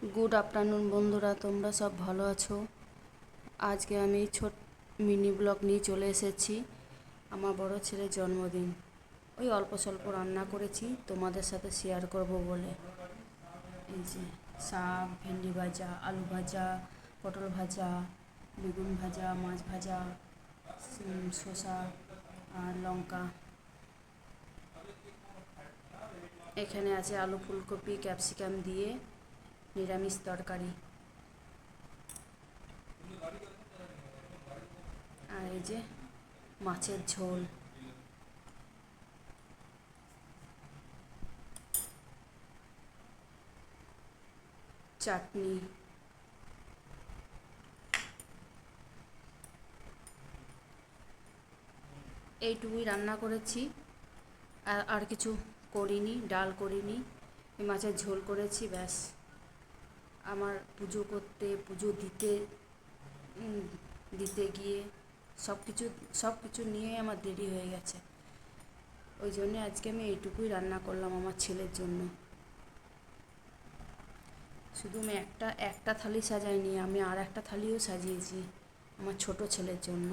Good afternoon বন্ধুরা, তোমরা সব ভালো আছো? আজকে আমি মিনি ব্লগ নিয়ে চলে এসেছি। আমার বড় ছেলের জন্মদিন, ওই অল্প স্বল্প রান্না করেছি তোমাদের সাথে শেয়ার করব বলে। এই যে শাক, ভেন্ডি ভাজা, আলু ভাজা, পটল ভাজা, বেগুন ভাজা, মাছ ভাজা, শসা আর লঙ্কা। এখানে আছে আলু, ফুলকপি, ক্যাপসিকাম দিয়ে নিরামিষ তরকারি। আর এই যে মাছের ঝোল। চাটনি। এইটুকুই রান্না করেছি, আর কিছু করিনি। ডাল করিনি, এই মাছের ঝোল করেছি, ব্যাস। আমার পুজো দিতে গিয়ে সব কিছু নিয়ে আমার দেরি হয়ে গেছে। ওই জন্যে আজকে আমি এইটুকুই রান্না করলাম আমার ছেলের জন্য। শুধু আমি একটা থালি সাজাইনি, আমি আর একটা থালিও সাজিয়েছি আমার ছোট ছেলের জন্য।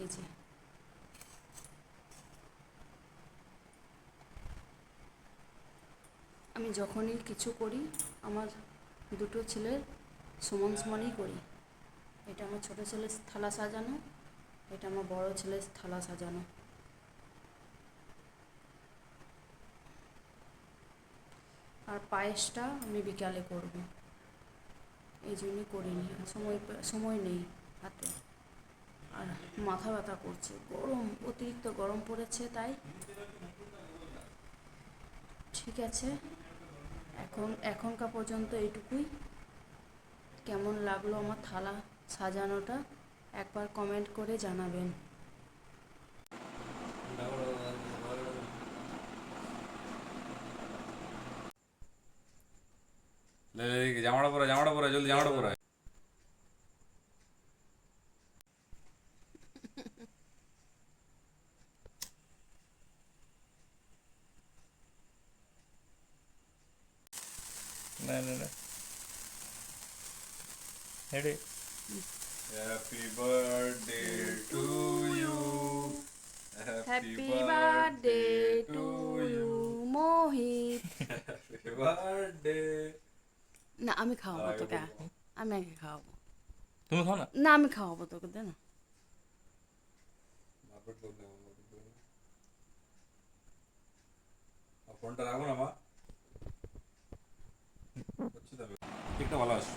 এই যে আমি যখনই কিছু করি আমার দুটো ছেলের সমান সমানই করি। এটা আমার ছোট ছেলের থালা সাজানো, এটা আমার বড় ছেলের থালা সাজানো। আর পায়েসটা আমি বিকালে করব, এই জন্যই করিনি। সময় নেই হাতে। আর মাথা ব্যথা করছে, অতিরিক্ত গরম পড়েছে তাই। ঠিক আছে, এখনকার পর্যন্ত এইটুকুই। কেমন লাগলো আমার থালা সাজানোটা একবার কমেন্ট করে জানাবেন। জামাটা পরে জলদি জামাটা পরে। না না না হেডে। Happy birthday to you, happy birthday to you Mohit. Happy birthday. না, আমি খাওয়াবো তোকে, আমি আগে খাওয়াবো। তুমি খাও না। না, আমি খাওয়াবো তোকে, দে না। ফোনটা রাখো না মা, হচ্ছে তবে ঠিকটা ভালো আছে।